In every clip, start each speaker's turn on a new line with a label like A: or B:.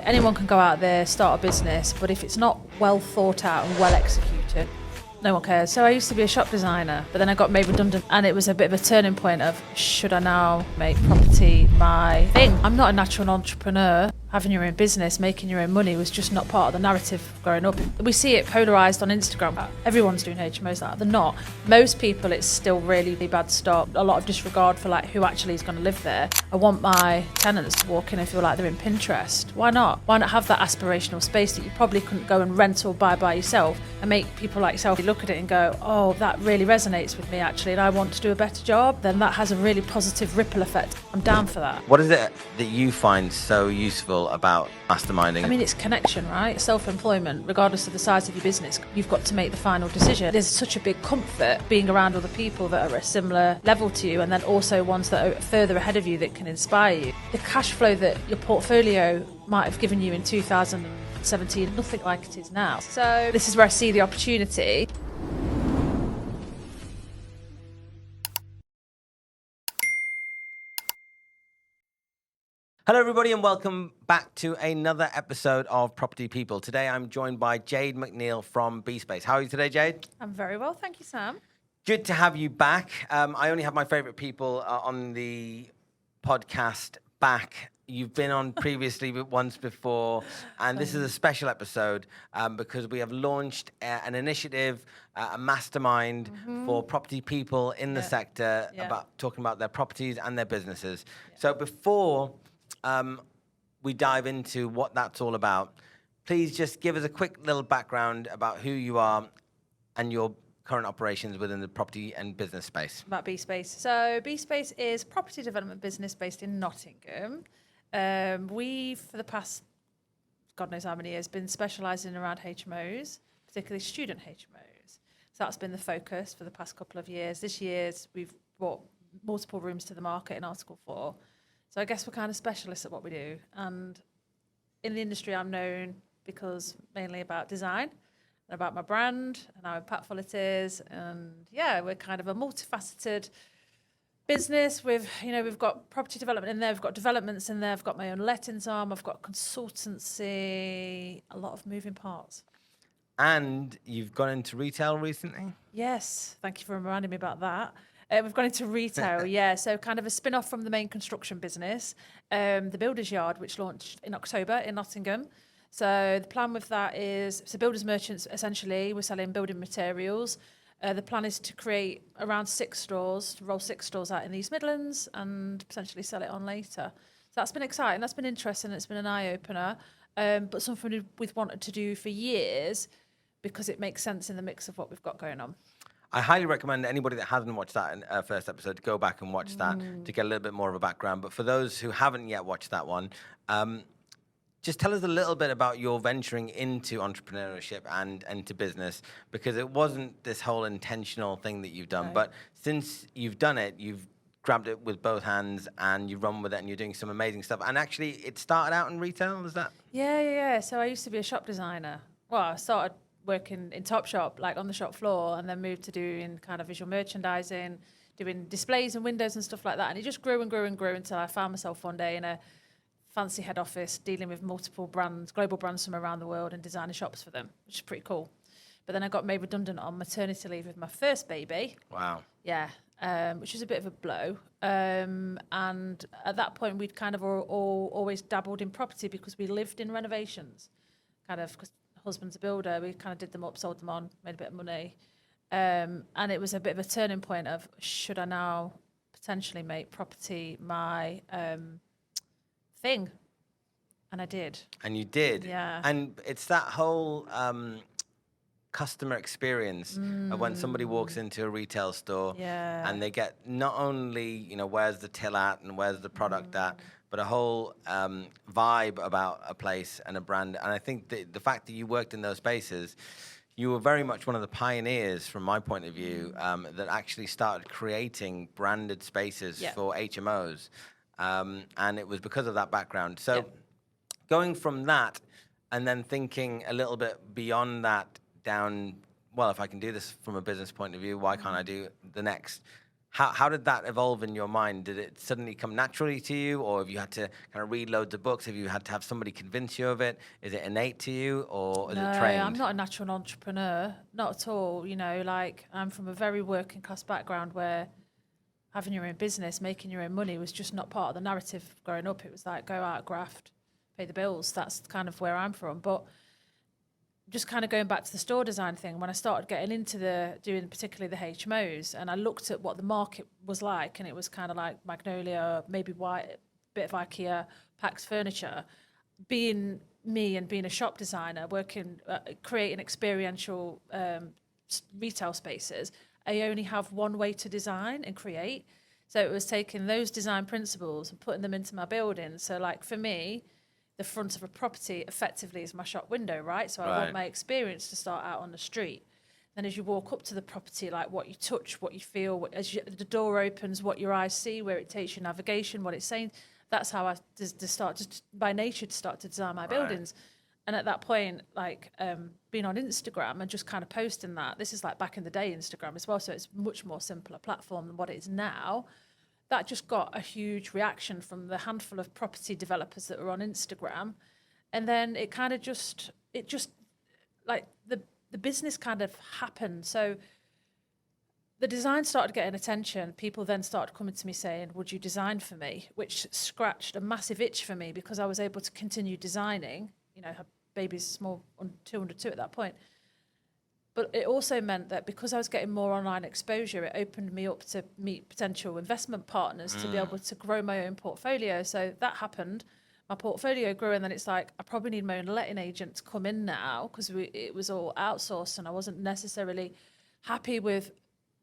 A: Anyone can go out there, start a business, but if it's not well thought out and well executed, no one cares. So I used to be a shop designer, but then I got made redundant, and it was a bit of a turning point of, should I now make property my thing? I'm not a natural entrepreneur. Having your own business, making your own money was just not part of the narrative growing up. We see it polarised on Instagram. Everyone's doing HMOs like that. They're not. Most people, it's still really bad stock. A lot of disregard for like who actually is going to live there. I want my tenants to walk in and feel like they're in Pinterest. Why not? Why not have that aspirational space that you probably couldn't go and rent or buy by yourself, and make people like yourself look at it and go, oh, that really resonates with me actually, and I want to do a better job? Then that has a really positive ripple effect. I'm down for that.
B: What is it that you find so useful about masterminding?
A: I mean, it's connection, right? Self-employment, regardless of the size of your business, you've got to make the final decision. There's such a big comfort being around other people that are at a similar level to you, and then also ones that are further ahead of you that can inspire you. The cash flow that your portfolio might have given you in 2017, nothing like it is now. So this is where I see the opportunity.
B: Hello everybody and welcome back to another episode of Property People. Today I'm joined by Jade McNeil from Beespace. How are you today, Jade?
A: I'm very well, thank you, Sam.
B: Good to have you back. I only have my favorite people on the podcast back. You've been on previously once before, and this is a special episode because we have launched an initiative, a mastermind for property people in the sector about talking about their properties and their businesses. So before we dive into what that's all about, please just give us a quick little background about who you are and your current operations within the property and business space.
A: About Beespace. So Beespace is a property development business based in Nottingham. We, for the past, God knows how many years, been specialising around HMOs, particularly student HMOs. So that's been the focus for the past couple of years. This year, we've brought multiple rooms to the market in Article 4. So I guess we're kind of specialists at what we do. And in the industry, I'm known because mainly about design and about my brand and how impactful it is. And yeah, we're kind of a multifaceted business with, we've got property development in there, we've got developments in there, I've got my own lettings arm, I've got consultancy, a lot of moving parts.
B: And you've gone into retail recently?
A: Yes, thank you for reminding me about that. We've gone into retail, so kind of a spin-off from the main construction business, the Builders Yard, which launched in October in Nottingham. So the plan with that is, so builders merchants, essentially, we're selling building materials. The plan is to create around 6 stores, to roll 6 stores out in the East Midlands and potentially sell it on later. So that's been exciting, that's been interesting, it's been an eye-opener, but something we've wanted to do for years because it makes sense in the mix of what we've got going on.
B: I highly recommend anybody that hasn't watched that in first episode to go back and watch that to get a little bit more of a background. But for those who haven't yet watched that one, just tell us a little bit about your venturing into entrepreneurship and into business, because it wasn't this whole intentional thing that you've done. No. But since you've done it, you've grabbed it with both hands and you've run with it and you're doing some amazing stuff. And actually, it started out in retail, is that?
A: Yeah. So I used to be a shop designer. Well, I started working in Topshop, like on the shop floor, and then moved to doing kind of visual merchandising, doing displays and windows and stuff like that. And it just grew and grew and grew until I found myself one day in a fancy head office dealing with multiple brands, global brands from around the world, and designing shops for them, which is pretty cool. But then I got made redundant on maternity leave with my first baby.
B: Wow.
A: Yeah, which was a bit of a blow. And at that point, we'd kind of always dabbled in property because we lived in renovations, kind of, because husband's a builder, we kind of did them up, sold them on, made a bit of money. And it was a bit of a turning point of, should I now potentially make property my thing? And I did.
B: And you did?
A: Yeah.
B: And it's that whole customer experience of when somebody walks into a retail store and they get not only, where's the till at and where's the product at, but a whole vibe about a place and a brand. And I think the fact that you worked in those spaces, you were very much one of the pioneers, from my point of view, that actually started creating branded spaces for HMOs. And it was because of that background. So going from that and then thinking a little bit beyond that down, well, if I can do this from a business point of view, why can't I do the next? How did that evolve in your mind? Did it suddenly come naturally to you, or have you had to kind of read loads of books? Have you had to have somebody convince you of it? Is it innate to you, or is
A: No,
B: it
A: I'm
B: trained?
A: not a natural entrepreneur, not at all. You know, like I'm from a very working class background where having your own business, making your own money was just not part of the narrative growing up. It was like go out, graft, pay the bills. That's kind of where I'm from. But just kind of going back to the store design thing, when I started getting into doing particularly the HMOs, and I looked at what the market was like, and it was kind of like Magnolia, maybe White, bit of IKEA, Pax Furniture. Being me and being a shop designer, working, creating experiential retail spaces, I only have one way to design and create. So it was taking those design principles and putting them into my building. So like for me, the front of a property effectively is my shop window, right? So I want my experience to start out on the street. Then as you walk up to the property, like what you touch, what you feel, the door opens, what your eyes see, where it takes your navigation, what it's saying. That's how I start, just by nature, to start to design my buildings. And at that point, like being on Instagram and just kind of posting that, this is like back in the day Instagram as well, so it's much more simpler platform than what it is now. That just got a huge reaction from the handful of property developers that were on Instagram. And then it kind of just like the business kind of happened. So the design started getting attention. People then started coming to me saying, would you design for me? Which scratched a massive itch for me because I was able to continue designing. You know, her baby's small, 202 at that point. But it also meant that because I was getting more online exposure, it opened me up to meet potential investment partners to be able to grow my own portfolio. So that happened. My portfolio grew, and then it's like, I probably need my own letting agent to come in now because it was all outsourced, and I wasn't necessarily happy with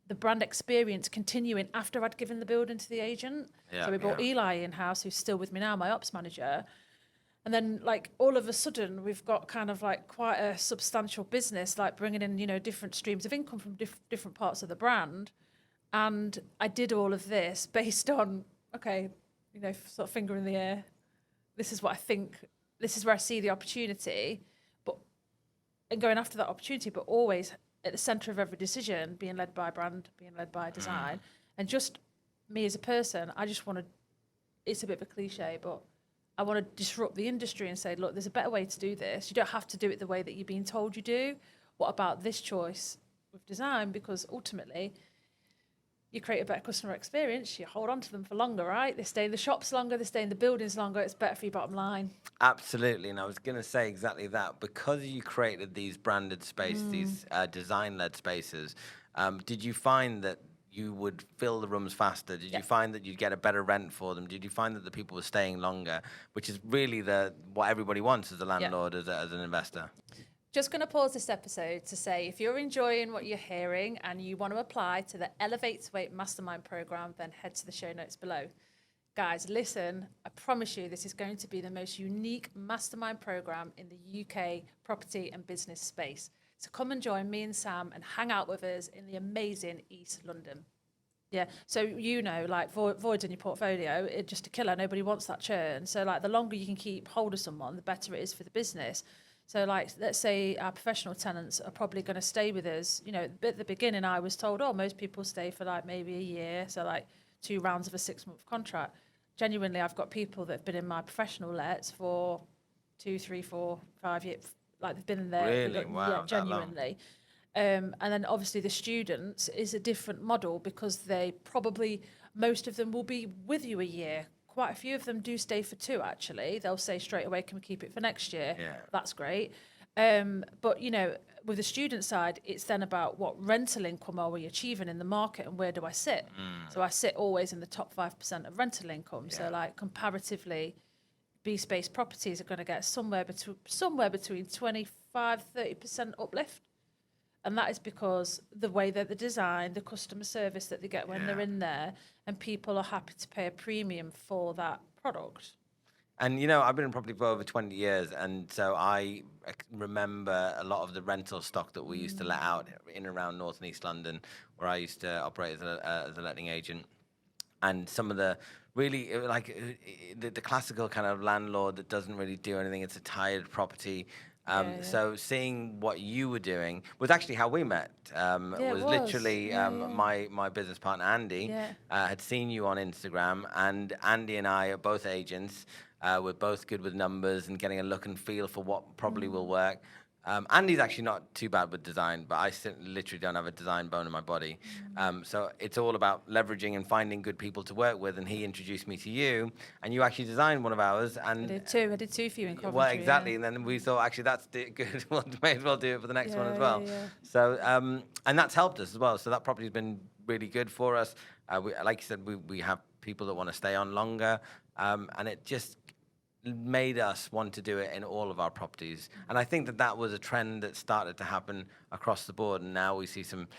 A: the brand experience continuing after I'd given the building to the agent. So we brought Eli in-house, who's still with me now, my ops manager. And then, like, all of a sudden, we've got kind of like quite a substantial business, like bringing in, you know, different streams of income from different parts of the brand. And I did all of this based on, okay, you know, sort of finger in the air. This is what I think. This is where I see the opportunity, and going after that opportunity, but always at the center of every decision, being led by brand, being led by design, and just me as a person. I just want to. It's a bit of a cliche, but I want to disrupt the industry and say, look, there's a better way to do this. You don't have to do it the way that you're being told you do. What about this choice with design? Because ultimately, you create a better customer experience. You hold on to them for longer, right? They stay in the shops longer. They stay in the buildings longer. It's better for your bottom line.
B: Absolutely. And I was going to say exactly that. Because you created these branded spaces, these design-led spaces, did you find that you would fill the rooms faster? Did you find that you'd get a better rent for them? Did you find that the people were staying longer, which is really what everybody wants as a landlord, as an investor?
A: Just going to pause this episode to say, if you're enjoying what you're hearing and you want to apply to the Elevate to Wait Mastermind program, then head to the show notes below. Guys, listen, I promise you this is going to be the most unique mastermind program in the UK property and business space. So come and join me and Sam and hang out with us in the amazing East London. Yeah, so you know, like voids in your portfolio, it's just a killer. Nobody wants that churn. So like the longer you can keep hold of someone, the better it is for the business. So like, let's say our professional tenants are probably going to stay with us. You know, at the beginning I was told, oh, most people stay for like maybe a year. So like 2 rounds of a 6-month contract. Genuinely, I've got people that have been in my professional lets for 2, 3, 4, 5 years. Like they've been in there.
B: Really? Wow.
A: Yeah, genuinely. And then obviously the students is a different model because most of them will be with you a year. Quite a few of them do stay for 2, actually. They'll say straight away, can we keep it for next year?
B: Yeah.
A: That's great. But, you know, with the student side, it's then about what rental income are we achieving in the market and where do I sit? So I sit always in the top 5% of rental income. So like comparatively, Beespace properties are going to get somewhere between 25-30% uplift. And that is because the way that they're designed, the customer service that they get when they're in there, and people are happy to pay a premium for that product.
B: And, you know, I've been in property for over 20 years, and so I remember a lot of the rental stock that we used to let out in and around North and East London, where I used to operate as a letting agent. And some of the really, like, the classical kind of landlord that doesn't really do anything, it's a tired property. So seeing what you were doing was actually how we met.
A: it
B: Was
A: was.
B: literally my business partner Andy had seen you on Instagram, and Andy and I are both agents. We're both good with numbers and getting a look and feel for what probably will work. Andy's actually not too bad with design, but I literally don't have a design bone in my body. So it's all about leveraging and finding good people to work with. And he introduced me to you, and you actually designed one of ours. And
A: I did two for you in Coventry.
B: Well, exactly. And then we thought, actually, that's good. We may as well do it for the next one as well. So, and that's helped us as well. So that property's been really good for us. Like you said, we have people that want to stay on longer, and it just made us want to do it in all of our properties. And I think that was a trend that started to happen across the board. And now we see some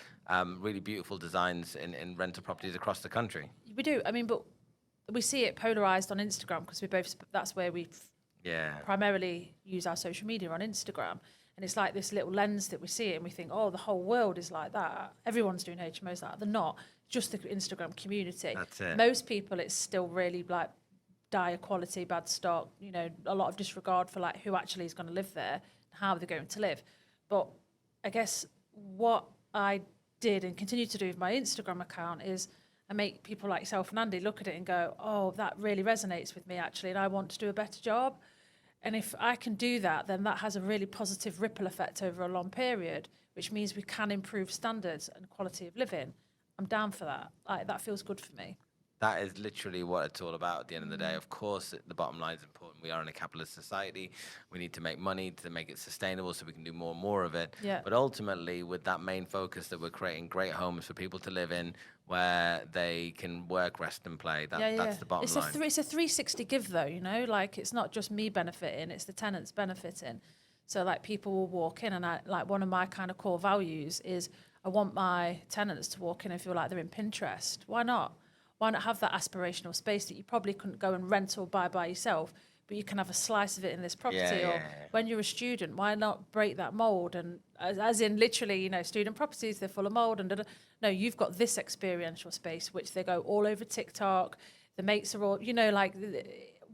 B: really beautiful designs in rental properties across the country.
A: We do. I mean, but we see it polarized on Instagram because that's where we primarily use our social media on Instagram. And it's like this little lens that we see it and we think, oh, the whole world is like that. Everyone's doing HMOs like that. They're not. Just the Instagram community.
B: That's it.
A: Most people, it's still really like dire quality, bad stock, a lot of disregard for like who actually is going to live there, how they're going to live. But I guess what I did and continue to do with my Instagram account is I make people like yourself and Andy look at it and go, oh, that really resonates with me actually, and I want to do a better job. And if I can do that, then that has a really positive ripple effect over a long period, which means we can improve standards and quality of living. I'm down for that. That feels good for me.
B: That is literally what it's all about at the end of the day. Of course, the bottom line is important. We are in a capitalist society. We need to make money to make it sustainable so we can do more and more of it.
A: Yeah.
B: But ultimately, with that main focus that we're creating great homes for people to live in where they can work, rest, and play, that's the bottom line.
A: It's a 360 give, though, like it's not just me benefiting, it's the tenants benefiting. So like people will walk in and one of my kind of core values is I want my tenants to walk in and feel like they're in Pinterest. Why not? Why not have that aspirational space that you probably couldn't go and rent or buy by yourself, but you can have a slice of it in this property? Or when you're a student, why not break that mold? And as in literally, student properties, they're full of mold. And no, you've got this experiential space, which they go all over TikTok. The mates are all,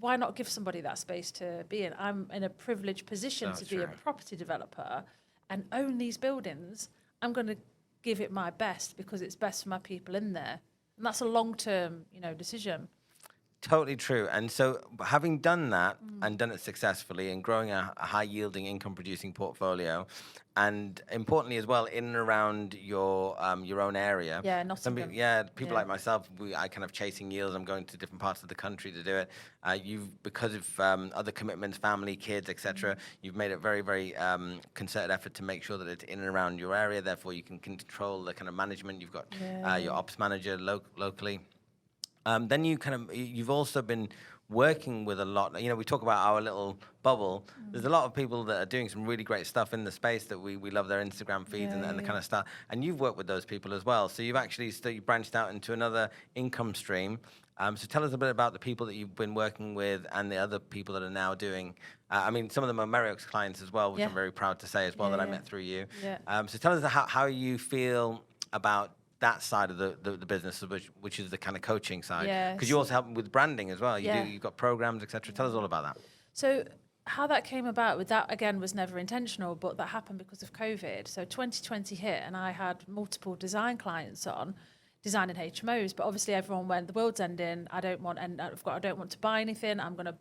A: why not give somebody that space to be in? I'm in a privileged position to be a property developer and own these buildings. I'm going to give it my best because it's best for my people in there. And that's a long-term, decision.
B: Totally true. And so having done that and done it successfully and growing a high-yielding income-producing portfolio, and importantly as well, in and around your own area.
A: Yeah, Nottingham.
B: People like myself, I kind of chasing yields. I'm going to different parts of the country to do it. Because of other commitments, family, kids, etc., you've made it very, very concerted effort to make sure that it's in and around your area. Therefore, you can control the kind of management. You've got your ops manager locally. Then you've also been working with a lot. We talk about our little bubble. There's a lot of people that are doing some really great stuff in the space that we love their Instagram feeds and the kind of stuff. And you've worked with those people as well. So you've actually you branched out into another income stream. So tell us a bit about the people that you've been working with and the other people that are now doing. Some of them are Merrick's clients as well, which I'm very proud to say as well that I met through you. Yeah. So tell us how you feel about that side of the business, which is the kind of coaching side, because you also help with branding as well. You've got programs, etc. Tell us all about that.
A: So how that came about with that, again, was never intentional, but that happened because of COVID. So 2020 hit and I had multiple design clients on designing HMOs, but obviously everyone went, the world's ending, I don't want to buy anything, I'm going to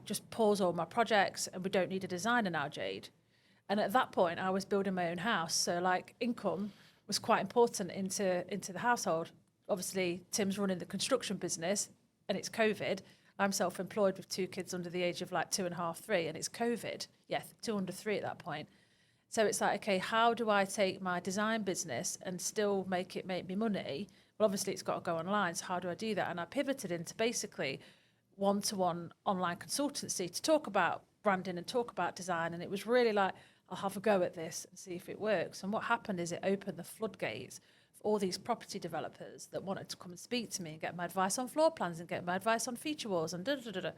A: just pause all my projects and we don't need a designer now, Jade. And at that point I was building my own house, so income was quite important into the household. Obviously, Tim's running the construction business, and it's COVID. I'm self-employed with 2 kids under the age of 2.5, 3, and it's COVID. 2 under 3 at that point. So it's okay, how do I take my design business and still make me money? Well, obviously, it's got to go online, so how do I do that? And I pivoted into basically one-to-one online consultancy to talk about branding and talk about design, and it was really I'll have a go at this and see if it works. And what happened is it opened the floodgates for all these property developers that wanted to come and speak to me and get my advice on floor plans and get my advice on feature walls and da-da-da-da.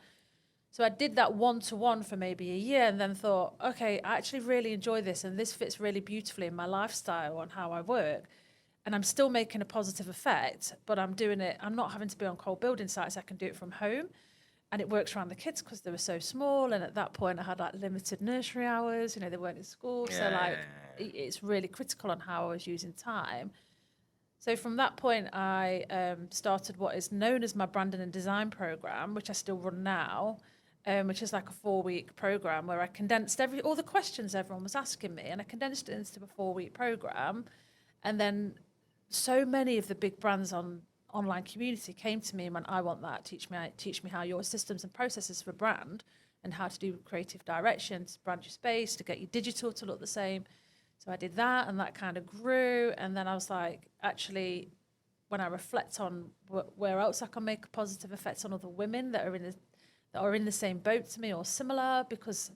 A: So I did that one-to-one for maybe a year and then thought, okay, I actually really enjoy this and this fits really beautifully in my lifestyle and how I work. And I'm still making a positive effect, but I'm doing it. I'm not having to be on cold building sites. I can do it from home. And it works around the kids because they were so small. And at that point, I had like limited nursery hours. You know, they weren't in school. So like, it's really critical on how I was using time. So from that point, I started what is known as my branding and design program, which I still run now, which is like a 4-week program where I condensed all the questions everyone was asking me, and I condensed it into a 4-week program. And then so many of the big brands online community came to me and went, I want that. Teach me how your systems and processes for brand and how to do creative direction, to brand your space, to get your digital to look the same. So I did that, and that kind of grew. And then I was like, actually, when I reflect on where else I can make a positive effect on other women that are in the same boat to me or similar, because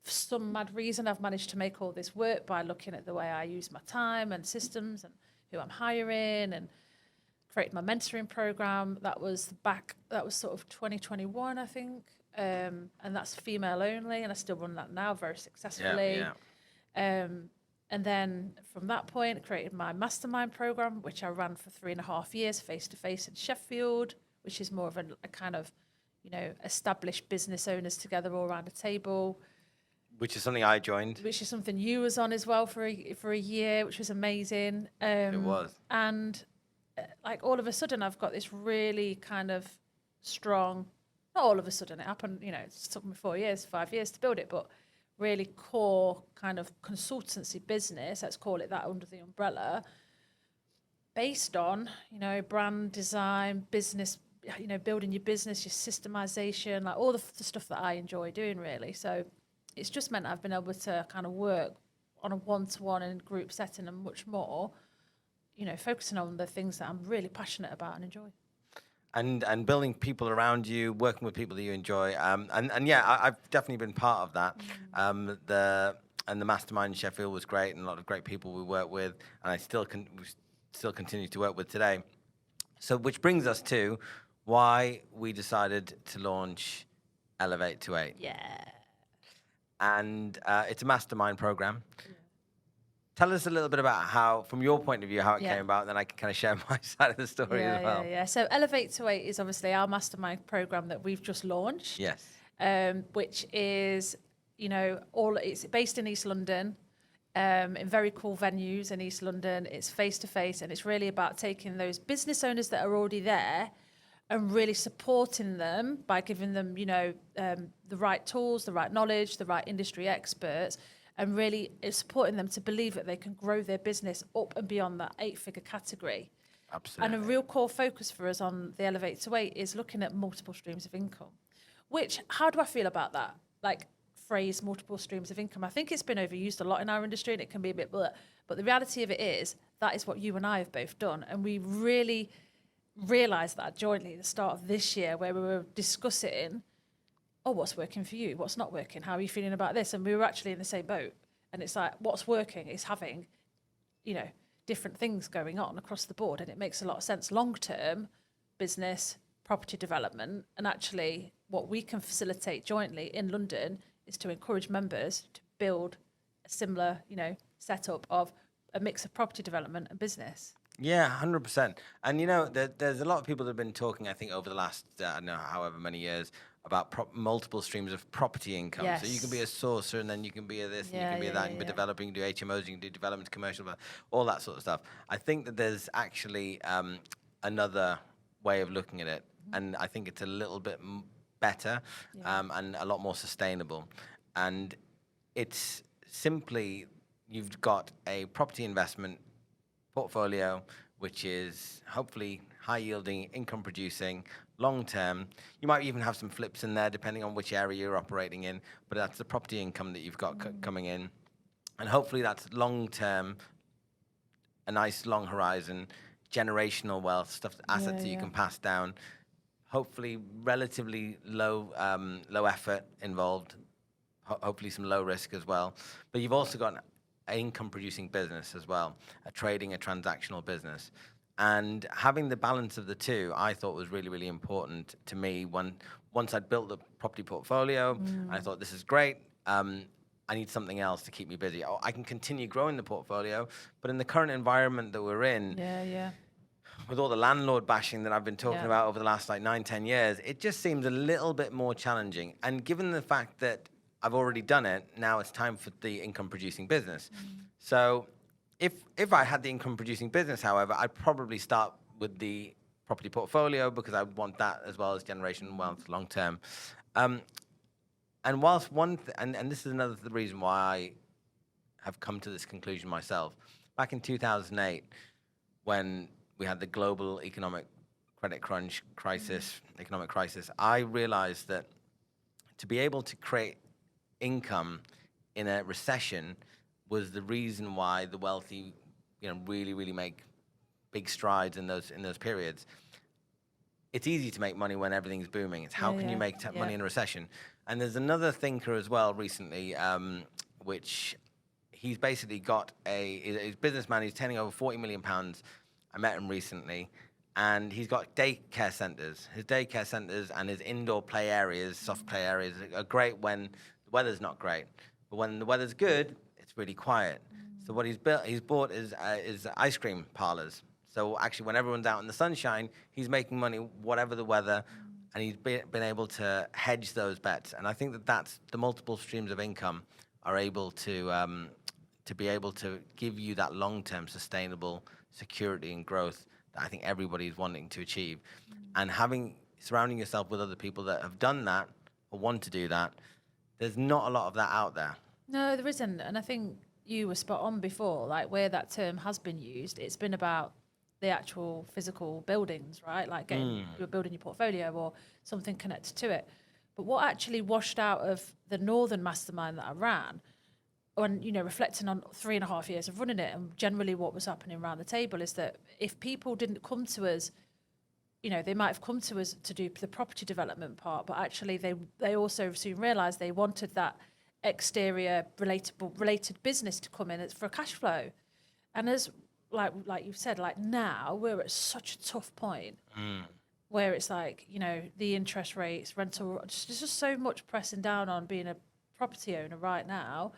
A: for some mad reason I've managed to make all this work by looking at the way I use my time and systems and who I'm hiring, and created my mentoring program. That was sort of 2021, I think. And that's female only, and I still run that now very successfully. And then from that point, I created my mastermind program, which I ran for 3.5 years, face-to-face in Sheffield, which is more of a kind of, you know, established business owners together all around a table.
B: Which is something I joined.
A: Which is something you was on as well for a year, which was amazing.
B: It was.
A: And like all of a sudden, I've got this really kind of strong, not all of a sudden, it happened, you know, it took me 5 years to build it, but really core kind of consultancy business, let's call it that, under the umbrella, based on, you know, brand design, business, you know, building your business, your systemization, like all the stuff that I enjoy doing, really. So it's just meant I've been able to kind of work on a one-to-one and group setting and much more, you know, focusing on the things that I'm really passionate about and enjoy.
B: And building people around you, working with people that you enjoy, and yeah, I've definitely been part of that. The mastermind in Sheffield was great, and a lot of great people we work with, and I still continue to work with today. So, which brings us to why we decided to launch Elevate to 8.
A: Yeah.
B: And it's a mastermind program. Tell us a little bit about how, from your point of view, how it came about, and then I can kind of share my side of the story as well.
A: Yeah. So Elevate to 8 is obviously our mastermind program that we've just launched.
B: Yes.
A: Which is, you know, it's based in East London, in very cool venues in East London. It's face-to-face, and it's really about taking those business owners that are already there and really supporting them by giving them, you know, the right tools, the right knowledge, the right industry experts, and really supporting them to believe that they can grow their business up and beyond that 8-figure category.
B: Absolutely.
A: And a real core focus for us on the Elevate to 8 is looking at multiple streams of income. Which, how do I feel about that? Like, phrase, multiple streams of income. I think it's been overused a lot in our industry, and it can be a bit bleh. But the reality of it is, that is what you and I have both done. And we really realised that jointly at the start of this year, where we were discussing, what's working for you? What's not working? How are you feeling about this? And we were actually in the same boat. And it's like, what's working is having, you know, different things going on across the board. And it makes a lot of sense long-term, business, property development. And actually, what we can facilitate jointly in London is to encourage members to build a similar, you know, setup of a mix of property development and business.
B: Yeah, 100%. And, you know, there's a lot of people that have been talking, I think, over the last, I don't know, however many years, about multiple streams of property income.
A: Yes.
B: So you can be a sourcer, and then you can be a this, and you can be a that, and you can be developing, you can do HMOs, you can do development, commercial, all that sort of stuff. I think that there's actually another way of looking at it, and I think it's a little bit better and a lot more sustainable. And it's simply, you've got a property investment portfolio, which is hopefully high yielding, income producing, long term. You might even have some flips in there depending on which area you're operating in, but that's the property income that you've got coming in. And hopefully that's long term, a nice long horizon, generational wealth, assets that you can pass down. Hopefully relatively low effort involved, hopefully some low risk as well. But you've also got an income producing business as well, a transactional business. And having the balance of the two, I thought was really, really important to me. Once I'd built the property portfolio, I thought, this is great. I need something else to keep me busy. I can continue growing the portfolio, but in the current environment that we're in, with all the landlord bashing that I've been talking
A: Yeah.
B: about over the last like 9-10 years, it just seems a little bit more challenging. And given the fact that I've already done it, now it's time for the income producing business. So if I had the income producing business, however, I'd probably start with the property portfolio because I would want that as well as generation wealth long term. And whilst and this is another reason why I have come to this conclusion myself. Back in 2008, when we had the global economic credit crunch crisis, economic crisis, I realized that to be able to create income in a recession was the reason why the wealthy, really, really make big strides in those periods. It's easy to make money when everything's booming. It's how can you make money in a recession? And there's another thinker as well recently, which he's basically got he's a businessman. He's turning over £40 million. I met him recently, and he's got daycare centers. His daycare centers and his indoor play areas, soft play areas, are great when the weather's not great. But when the weather's good, it's really quiet. So what he's bought is ice cream parlors. So actually, when everyone's out in the sunshine, he's making money whatever the weather, and he's been able to hedge those bets. And I think that's the multiple streams of income are able to be able to give you that long-term sustainable security and growth that I think everybody's wanting to achieve. And surrounding yourself with other people that have done that or want to do that, there's not a lot of that out there.
A: No, there isn't. And I think you were spot on before, like where that term has been used, it's been about the actual physical buildings, right? Like you're building your portfolio or something connected to it. But what actually washed out of the Northern Mastermind that I ran, when, reflecting on 3.5 years of running it and generally what was happening around the table, is that if people didn't come to us, they might have come to us to do the property development part, but actually they also soon realised they wanted that exterior related business to come in for a cash flow. And as like you've said, like now we're at such a tough point where it's like, the interest rates, rental, there's just so much pressing down on being a property owner right now.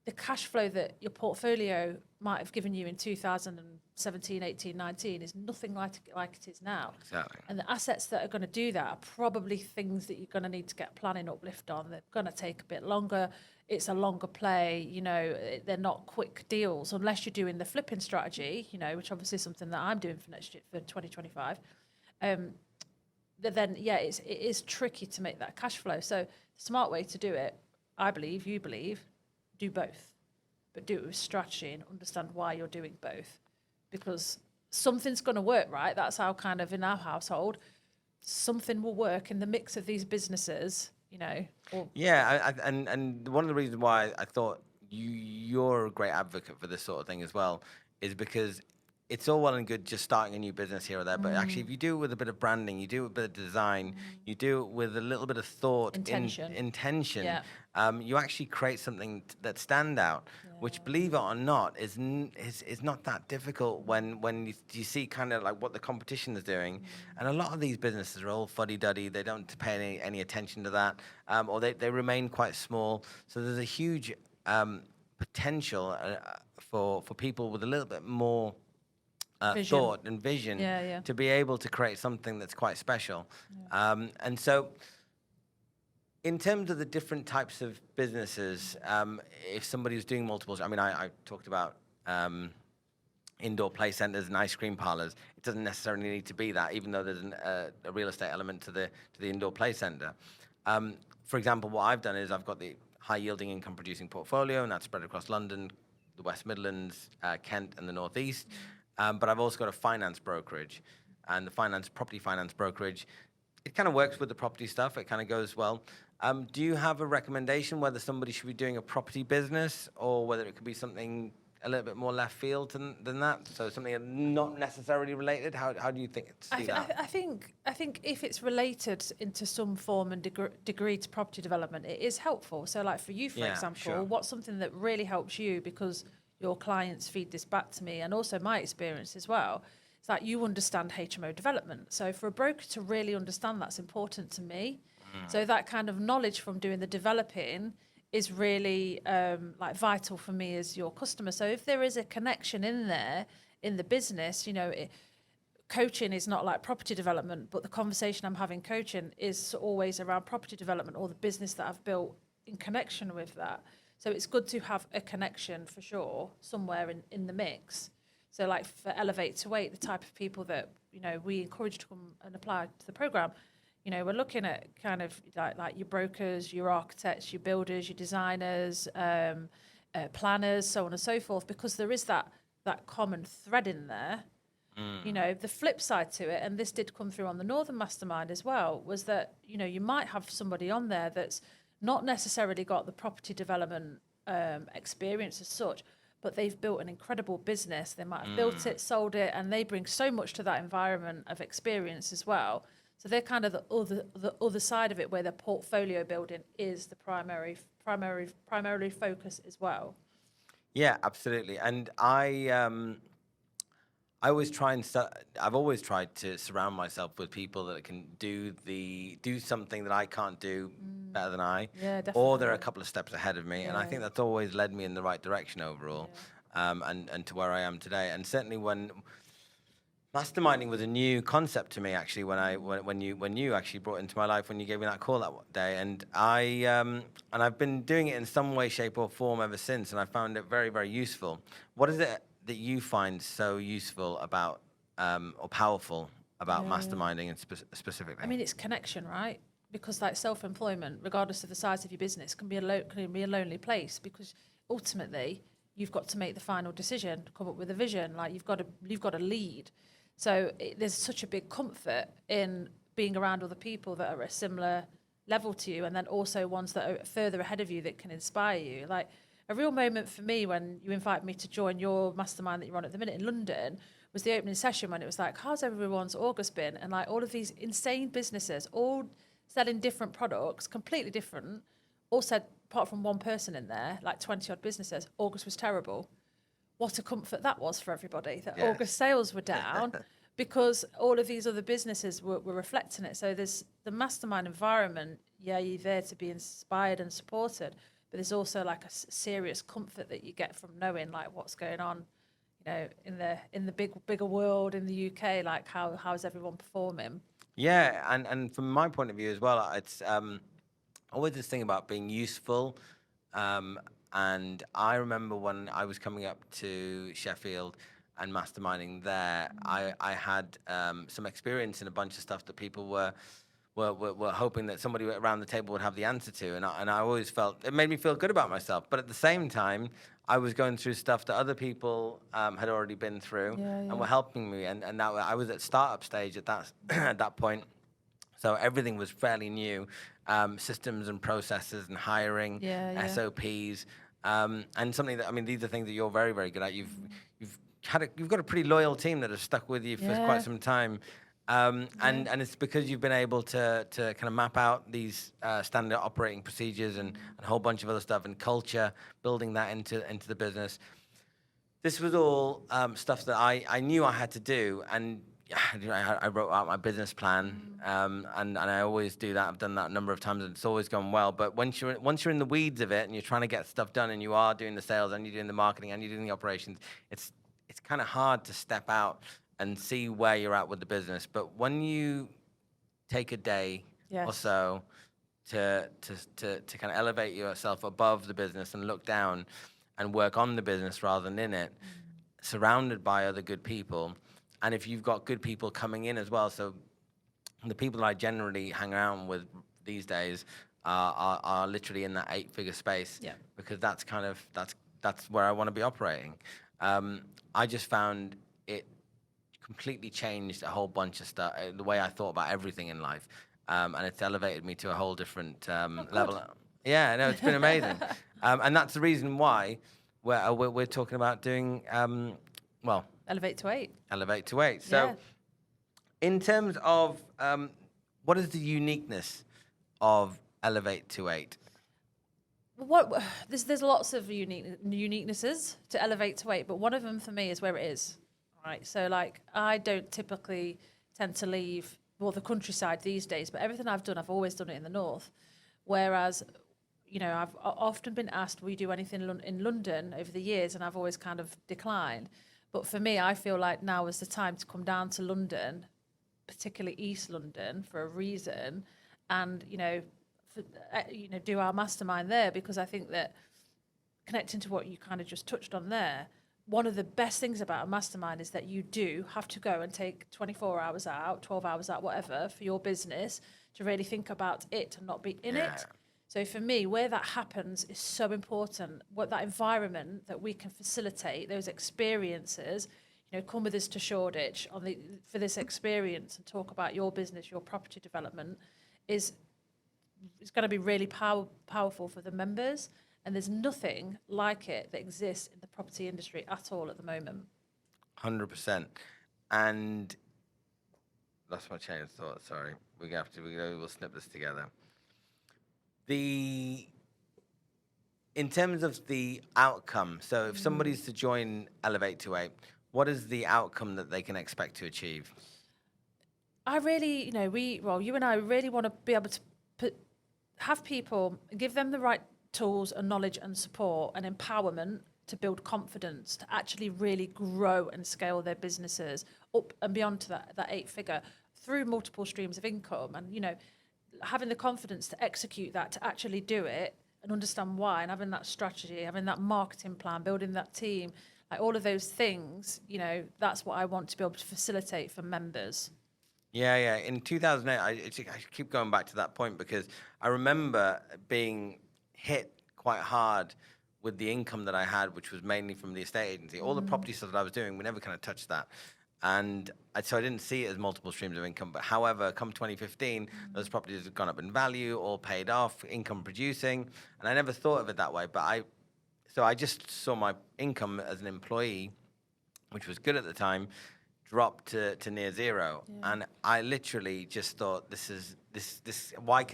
A: The cash flow that your portfolio might have given you in 2017, 18, 19 is nothing like it is now.
B: Exactly.
A: And the assets that are going to do that are probably things that you're going to need to get planning uplift on. They're going to take a bit longer. It's a longer play. They're not quick deals unless you're doing the flipping strategy, which obviously is something that I'm doing for next year, for 2025. Then, it is tricky to make that cash flow. So the smart way to do it, I believe, you believe, do both, but do it with strategy and understand why you're doing both, because something's going to work, right? That's how kind of in our household, something will work in the mix of these businesses,
B: and one of the reasons why I thought you're a great advocate for this sort of thing as well is because it's all well and good just starting a new business here or there, but actually if you do it with a bit of branding, you do it with a bit of design, you do it with a little bit of thought, intention, you actually create something that stand out, which, believe it or not, is not that difficult when you see kind of like what the competition is doing. And a lot of these businesses are all fuddy-duddy. They don't pay any attention to that, or they remain quite small. So there's a huge potential for people with a little bit more thought and vision to be able to create something that's quite special. And so in terms of the different types of businesses, if somebody's doing multiples, I talked about indoor play centers and ice cream parlors. It doesn't necessarily need to be that, even though there's a real estate element to the indoor play center. For example, what I've done is I've got the high yielding income producing portfolio, and that's spread across London, the West Midlands, Kent, and the Northeast. But I've also got a finance brokerage, and the property finance brokerage, it kind of works with the property stuff. It kind of goes well. Do you have a recommendation whether somebody should be doing a property business or whether it could be something a little bit more left field than that? So something not necessarily related? How do you think that?
A: I think if it's related into some form and degree to property development, it is helpful. So like for you, for example, what's something that really helps you, because your clients feed this back to me, and also my experience as well, it's like you understand HMO development. So for a broker to really understand that's important to me. So that kind of knowledge from doing the developing is really vital for me as your customer. So if there is a connection in there in the business, coaching is not like property development, but the conversation I'm having coaching is always around property development or the business that I've built in connection with that. So it's good to have a connection for sure somewhere in the mix. So like for Elevate to Wait, the type of people that, we encourage to come and apply to the program, we're looking at kind of like your brokers, your architects, your builders, your designers, planners, so on and so forth, because there is that common thread in there. The flip side to it, and this did come through on the Northern Mastermind as well, was that, you might have somebody on there that's not necessarily got the property development experience as such, but they've built an incredible business. They might have built it, sold it, and they bring so much to that environment of experience as well. So they're kind of the other side of it, where the portfolio building is the primarily focus as well.
B: Yeah, absolutely. And I've always tried to surround myself with people that can do something that I can't do better than I.
A: Yeah, definitely.
B: Or they're a couple of steps ahead of me, and I think that's always led me in the right direction overall, and to where I am today. And certainly when masterminding was a new concept to me, actually, when you actually brought it into my life, when you gave me that call that day, and I've been doing it in some way, shape, or form ever since, and I found it very, very useful. What is it that you find so useful about or powerful about masterminding and specifically?
A: I mean, it's connection, right? Because like self-employment, regardless of the size of your business, can be a lonely place, because ultimately you've got to make the final decision, come up with a vision. Like you've got to lead. So there's such a big comfort in being around other people that are at a similar level to you, and then also ones that are further ahead of you that can inspire you. Like a real moment for me when you invited me to join your mastermind that you're on at the minute in London was the opening session, when it was like, how's everyone's August been? And like all of these insane businesses, all selling different products, completely different, all said, apart from one person in there, like 20 odd businesses, August was terrible. What a comfort that was for everybody, that August sales were down because all of these other businesses were reflecting it. So there's the mastermind environment, you're there to be inspired and supported, but there's also like a serious comfort that you get from knowing like what's going on, in the bigger world in the UK, like how's everyone performing?
B: Yeah, and from my point of view as well, it's always this thing about being useful. And I remember when I was coming up to Sheffield and masterminding there, I had some experience in a bunch of stuff that people were hoping that somebody around the table would have the answer to, and I always felt it made me feel good about myself. But at the same time, I was going through stuff that other people had already been through and were helping me, and now I was at startup stage at that at that point, so everything was fairly new, systems and processes and hiring, SOPs, and something that, I mean, these are things that you're very, very good at. You've got a pretty loyal team that have stuck with you for quite some time. And it's because you've been able to kind of map out these standard operating procedures and a whole bunch of other stuff, and culture, building that into the business. This was all stuff that I knew I had to do, and I wrote out my business plan, and I always do that. I've done that a number of times, and it's always gone well. But once you're in the weeds of it, and you're trying to get stuff done, and you are doing the sales, and you're doing the marketing, and you're doing the operations, it's kind of hard to step out and see where you're at with the business. But when you take a day or so to kind of elevate yourself above the business and look down and work on the business rather than in it, surrounded by other good people, and if you've got good people coming in as well, so the people that I generally hang around with these days are literally in that 8-figure space, because that's where I want to be operating. I just found it completely changed a whole bunch of stuff, the way I thought about everything in life, and it's elevated me to a whole different level. Yeah, no, it's been amazing, and that's the reason why we're talking about doing
A: Elevate to 8.
B: Elevate to 8. So, in terms of what is the uniqueness of Elevate to 8?
A: There's lots of uniquenesses to Elevate to 8, but one of them for me is where it is. Right, so like I don't typically tend to leave the countryside these days, but everything I've done, I've always done it in the north. Whereas, I've often been asked, will you do anything in London over the years, and I've always kind of declined. But for me, I feel like now is the time to come down to London, particularly East London, for a reason, and do our mastermind there, because I think that, connecting to what you kind of just touched on there, one of the best things about a mastermind is that you do have to go and take 24 hours out, 12 hours out, whatever, for your business to really think about it and not be in it. So for me, where that happens is so important. What that environment that we can facilitate, those experiences, come with us to Shoreditch for this experience and talk about your business, your property development, it's going to be really powerful for the members. And there's nothing like it that exists in the property industry at all at the moment.
B: 100%. And that's my chain of thought. Sorry, we'll snip this together. In terms of the outcome, so if somebody's to join Elevate to 8, what is the outcome that they can expect to achieve?
A: I really, you and I really want to be able to have people, give them the right tools and knowledge and support and empowerment to build confidence, to actually really grow and scale their businesses up and beyond to that 8-figure through multiple streams of income, and having the confidence to execute that, to actually do it and understand why, and having that strategy, having that marketing plan, building that team, like all of those things, that's what I want to be able to facilitate for members.
B: Yeah. In 2008, I keep going back to that point because I remember being hit quite hard with the income that I had, which was mainly from the estate agency. All the property stuff that I was doing, we never kind of touched that. And so I didn't see it as multiple streams of income. But however, come 2015, those properties have gone up in value, all paid off, income producing. And I never thought of it that way. But I just saw my income as an employee, which was good at the time, drop to near zero. Yeah. And I literally just thought, this why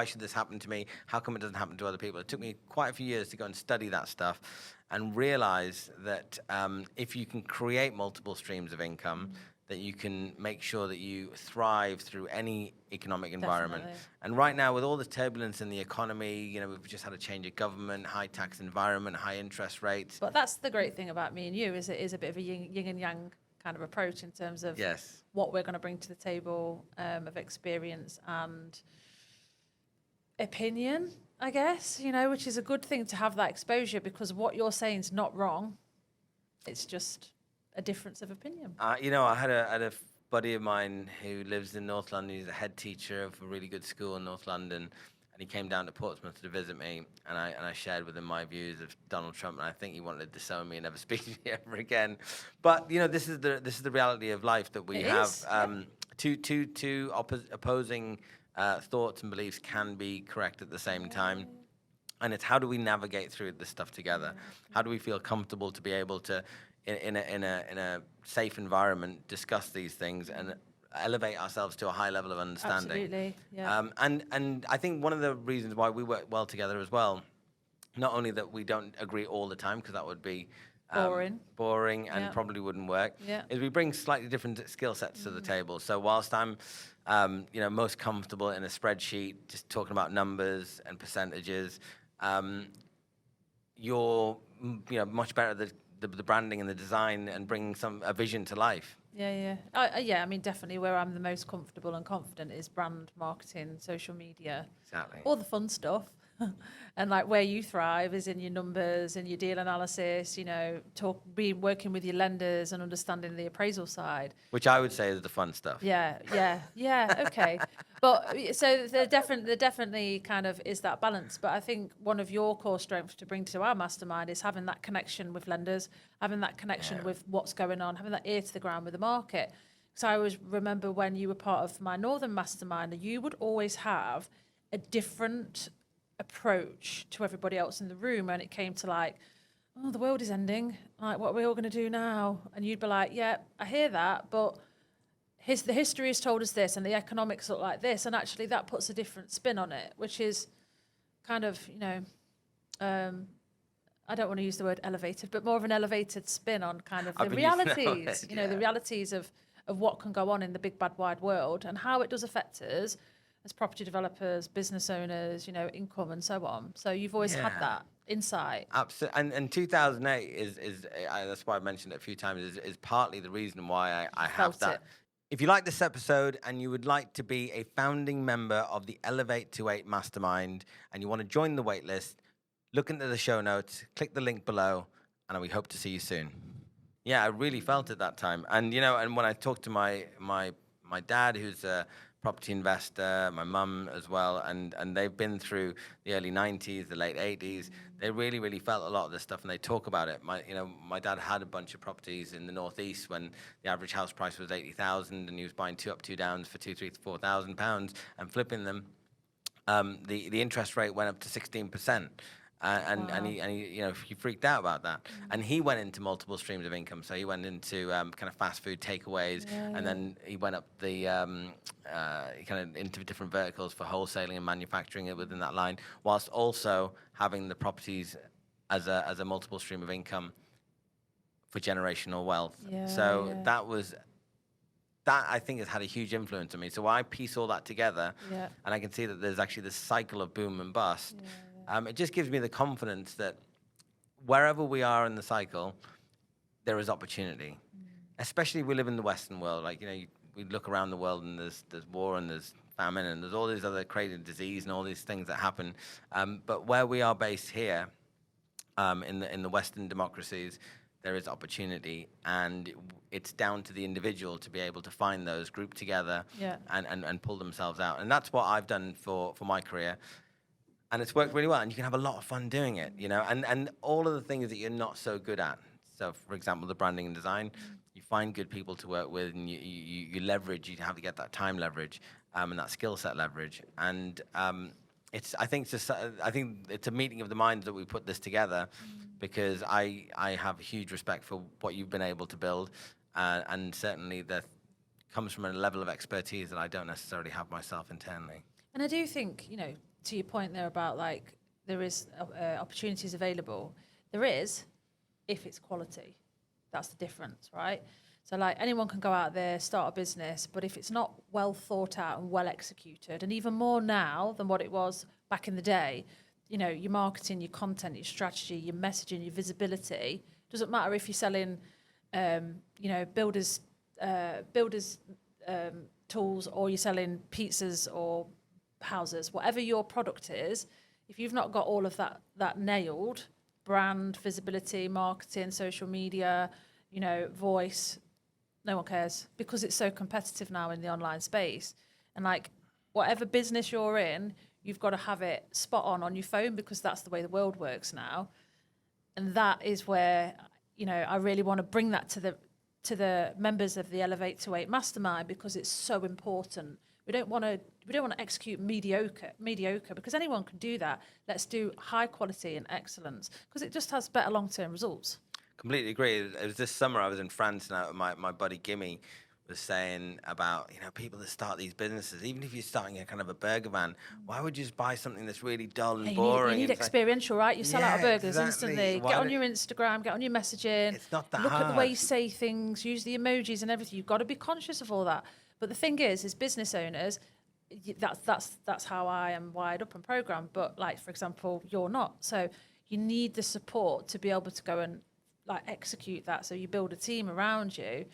B: should this happen to me? How come it doesn't happen to other people? It took me quite a few years to go and study that stuff and realize that if you can create multiple streams of income, that you can make sure that you thrive through any economic environment. Definitely. And right now, with all the turbulence in the economy, we've just had a change of government, high tax environment, high interest rates.
A: But that's the great thing about me and you, is it is a bit of a yin and yang kind of approach in terms of what we're going to bring to the table of experience and opinion, I guess, which is a good thing to have that exposure, because what you're saying is not wrong. It's just a difference of opinion.
B: I had a buddy of mine who lives in North London. He's a head teacher of a really good school in North London. And he came down to Portsmouth to visit me, and I shared with him my views of Donald Trump, and I think he wanted to disown me and never speak to me ever again. But this is the reality of life, that we have two opposing thoughts and beliefs can be correct at the same time, and it's how do we navigate through this stuff together? How do we feel comfortable to be able to, in a safe environment, discuss these things and elevate ourselves to a high level of understanding.
A: Absolutely, yeah.
B: And I think one of the reasons why we work well together as well, not only that we don't agree all the time, because that would be boring and probably wouldn't work, is we bring slightly different skill sets to the table. So whilst I'm most comfortable in a spreadsheet, just talking about numbers and percentages, you're much better at the branding and the design and bringing a vision to life.
A: Yeah. I mean, definitely where I'm the most comfortable and confident is brand marketing, social media.
B: Exactly.
A: All the fun stuff. And like where you thrive is in your numbers and your deal analysis, working with your lenders and understanding the appraisal side.
B: Which I would say is the fun stuff.
A: Yeah, okay. But so there definitely kind of is that balance. But I think one of your core strengths to bring to our mastermind is having that connection with lenders, having that connection with what's going on, having that ear to the ground with the market. So I always remember when you were part of my Northern mastermind, you would always have a different approach to everybody else in the room when it came to like, oh, the world is ending. Like, what are we all going to do now? And you'd be like, yeah, I hear that, but the history has told us this and the economics look like this. And actually that puts a different spin on it, which is kind of, I don't want to use the word elevated, but more of an elevated spin on kind of the realities, the realities of what can go on in the big, bad, wide world and how it does affect us, as property developers, business owners, you know, income and so on. So you've always had that insight.
B: Absolutely. And 2008 is that's why I mentioned it a few times, is partly the reason why I have
A: Felt
B: that.
A: it.
B: If you like this episode and you would like to be a founding member of the Elevate to 8 Mastermind and you want to join the waitlist, look into the show notes, click the link below, and we hope to see you soon. Yeah, I really felt it that time. And, you know, and when I talked to my dad, who's a property investor, my mum as well, and they've been through the early 90s, the late 80s, they really, really felt a lot of this stuff, and they talk about it. My dad had a bunch of properties in the Northeast when the average house price was 80,000, and he was buying 2 up, 2 downs for £2,000, £3,000, £4,000 and flipping them. The interest rate went up to 16%. And he freaked out about that. And he went into multiple streams of income. So he went into kind of fast food takeaways, and then he went up the kind of into different verticals for wholesaling and manufacturing it within that line, whilst also having the properties as a multiple stream of income for generational wealth. That I think has had a huge influence on me. So I piece all that together, and I can see that there's actually this cycle of boom and bust. It just gives me the confidence that wherever we are in the cycle, there is opportunity. Especially if we live in the Western world. Like, you know, we look around the world and there's war and there's famine and there's all these other crazy disease and all these things that happen. But where we are based here, in the Western democracies, there is opportunity, and it's down to the individual to be able to find those, group together, and pull themselves out. And that's what I've done for my career. And it's worked really well, and you can have a lot of fun doing it, you know, and all of the things that you're not so good at. So, for example, the branding and design, you find good people to work with, and you leverage, you have to get that time leverage, and that skill set leverage. And I think it's a meeting of the minds that we put this together, because I have huge respect for what you've been able to build, and certainly that comes from a level of expertise that I don't necessarily have myself internally.
A: And I do think, you know, to your point there about like there is opportunities available. There is, if it's quality. That's the difference, right? So like anyone can go out there, start a business, but if it's not well thought out and well executed, and even more now than what it was back in the day, you know, your marketing, your content, your strategy, your messaging, your visibility, doesn't matter if you're selling, you know, builders tools, or you're selling pizzas or houses, whatever your product is, if you've not got all of that nailed, brand, visibility, marketing, social media, you know, voice, no one cares, because it's so competitive now in the online space. And like whatever business you're in, you've got to have it spot on your phone, because that's the way the world works now. And that is where, you know, I really want to bring that to the members of the Elevate to 8 Mastermind, because it's so important. We don't want to execute mediocre, because anyone can do that. Let's do high quality and excellence, because it just has better long-term results.
B: Completely agree. It was this summer I was in France, and my buddy Gimme was saying about, you know, people that start these businesses, even if you're starting a kind of a burger van, why would you just buy something that's really dull and boring?
A: You need experiential, right? You sell out of burgers instantly.
B: Why
A: get on your Instagram, get on your messaging.
B: It's not that
A: Look
B: hard.
A: at the way you say things, use the emojis and everything. You've got to be conscious of all that. But the thing is business owners, that's how I am wired up and programmed. But like, for example, you're not. So you need the support to be able to go and like execute that. So you build a team around you.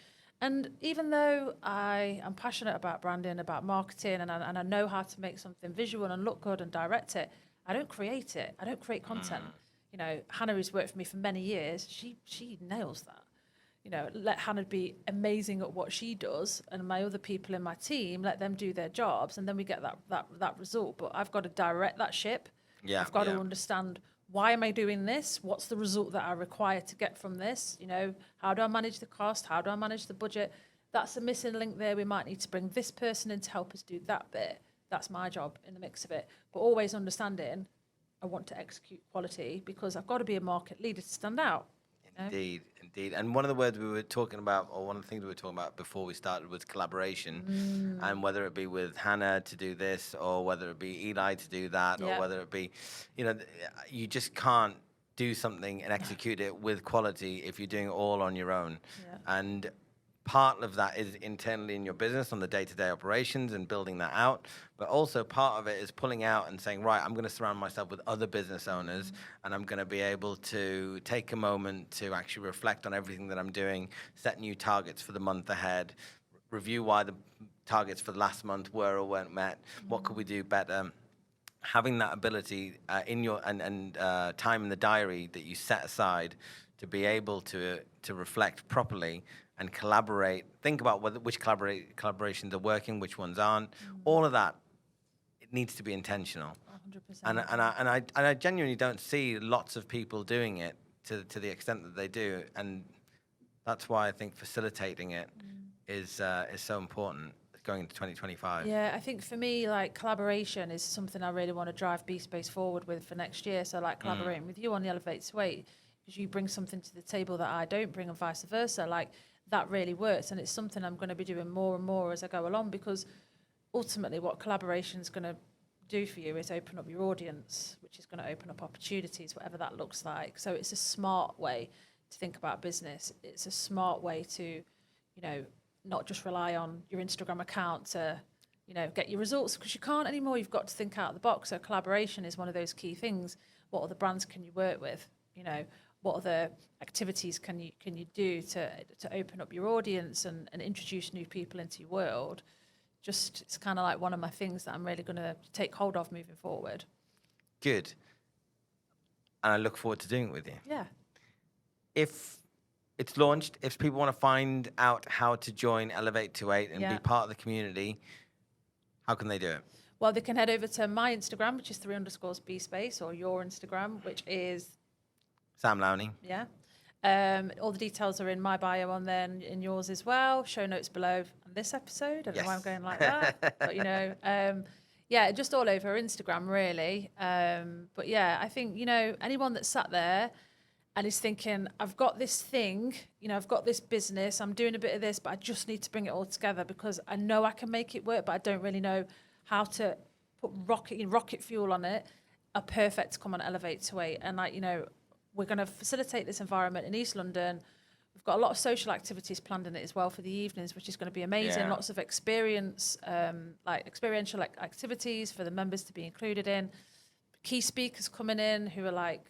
A: And even though I am passionate about branding, about marketing, and I know how to make something visual and look good and direct it, I don't create it. I don't create content. You know, Hannah, who's worked for me for many years, she nails that. You know, let Hannah be amazing at what she does, and my other people in my team, let them do their jobs, and then we get that result. But I've got to direct that ship. I've got to understand, why am I doing this? What's the result that I require to get from this? You know, how do I manage the cost? How do I manage the budget? That's a missing link there. We might need to bring this person in to help us do that bit. That's my job in the mix of it. But always understanding, I want to execute quality, because I've got to be a market leader to stand out.
B: Indeed. And one of the words we were talking about, or one of the things we were talking about before we started, was collaboration. And whether it be with Hannah to do this, or whether it be Eli to do that, or whether it be, you know, you just can't do something and execute it with quality if you're doing it all on your own. And part of that is internally in your business on the day-to-day operations and building that out. But also part of it is pulling out and saying, right, I'm going to surround myself with other business owners, and I'm going to be able to take a moment to actually reflect on everything that I'm doing, set new targets for the month ahead, review why the targets for the last month were or weren't met, what could we do better. Having that ability in your time in the diary that you set aside to be able to reflect properly and collaborate, think about which collaborations are working, which ones aren't. All of that, it needs to be intentional.
A: 100%.
B: And I genuinely don't see lots of people doing it to the extent that they do, and that's why I think facilitating it is so important going into 2025.
A: Yeah, I think for me, like, collaboration is something I really want to drive Beespace forward with for next year. So, like, collaborating with you on the Elevate to 8, because you bring something to the table that I don't bring, and vice versa. Like, that really works, and it's something I'm going to be doing more and more as I go along, because ultimately what collaboration is going to do for you is open up your audience, which is going to open up opportunities, whatever that looks like. So it's a smart way to think about business. It's a smart way to, you know, not just rely on your Instagram account to, you know, get your results, because you can't anymore. You've got to think out of the box. So collaboration is one of those key things. What other brands can you work with? You know, what other activities can you do to open up your audience and introduce new people into your world? Just, it's kind of like one of my things that I'm really going to take hold of moving forward.
B: Good. And I look forward to doing it with you.
A: Yeah.
B: If it's launched, if people want to find out how to join Elevate to 8 and be part of the community, how can they do it?
A: Well, they can head over to my Instagram, which is 3_Beespace, or your Instagram, which is
B: Sam Lowney.
A: Yeah. All the details are in my bio on there, and in yours as well. Show notes below on this episode. I don't know why I'm going like that, but, you know, yeah, just all over Instagram, really. But yeah, I think, you know, anyone that sat there and is thinking, I've got this thing, you know, I've got this business, I'm doing a bit of this, but I just need to bring it all together because I know I can make it work, but I don't really know how to put rocket fuel on it, are perfect to come on Elevate to 8. And, like, you know, we're going to facilitate this environment in East London. We've got a lot of social activities planned in it as well for the evenings, which is going to be amazing. Yeah. Lots of experiential activities for the members to be included in. Key speakers coming in who are like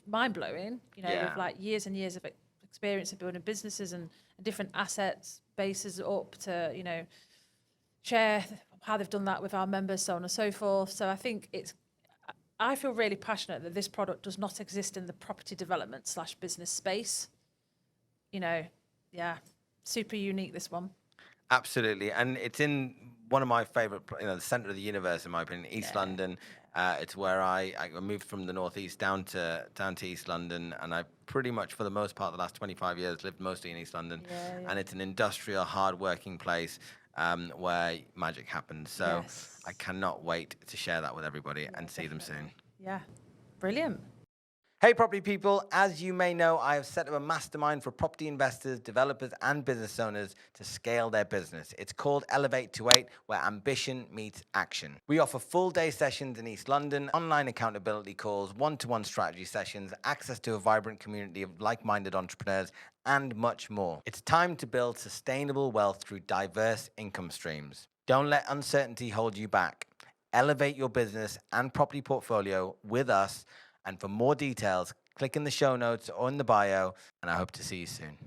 A: mind-blowing, you know, with like years and years of experience of building businesses and different assets, bases up to, you know, share how they've done that with our members, so on and so forth. So I think I feel really passionate that this product does not exist in the property development / business space. You know, yeah, super unique, this one.
B: Absolutely. And it's in one of my favorite, you know, the center of the universe, in my opinion, East London. It's where I moved from the Northeast down to East London. And I pretty much, for the most part, the last 25 years, lived mostly in East London. And it's an industrial, hard-working place where magic happens. So I cannot wait to share that with everybody and see them soon.
A: Yeah, brilliant.
B: Hey, property people, as you may know, I have set up a mastermind for property investors, developers, and business owners to scale their business. It's called Elevate to 8, where ambition meets action. We offer full-day sessions in East London, online accountability calls, one-to-one strategy sessions, access to a vibrant community of like-minded entrepreneurs, and much more. It's time to build sustainable wealth through diverse income streams. Don't let uncertainty hold you back. Elevate your business and property portfolio with us. And for more details, click in the show notes or in the bio, and I hope to see you soon.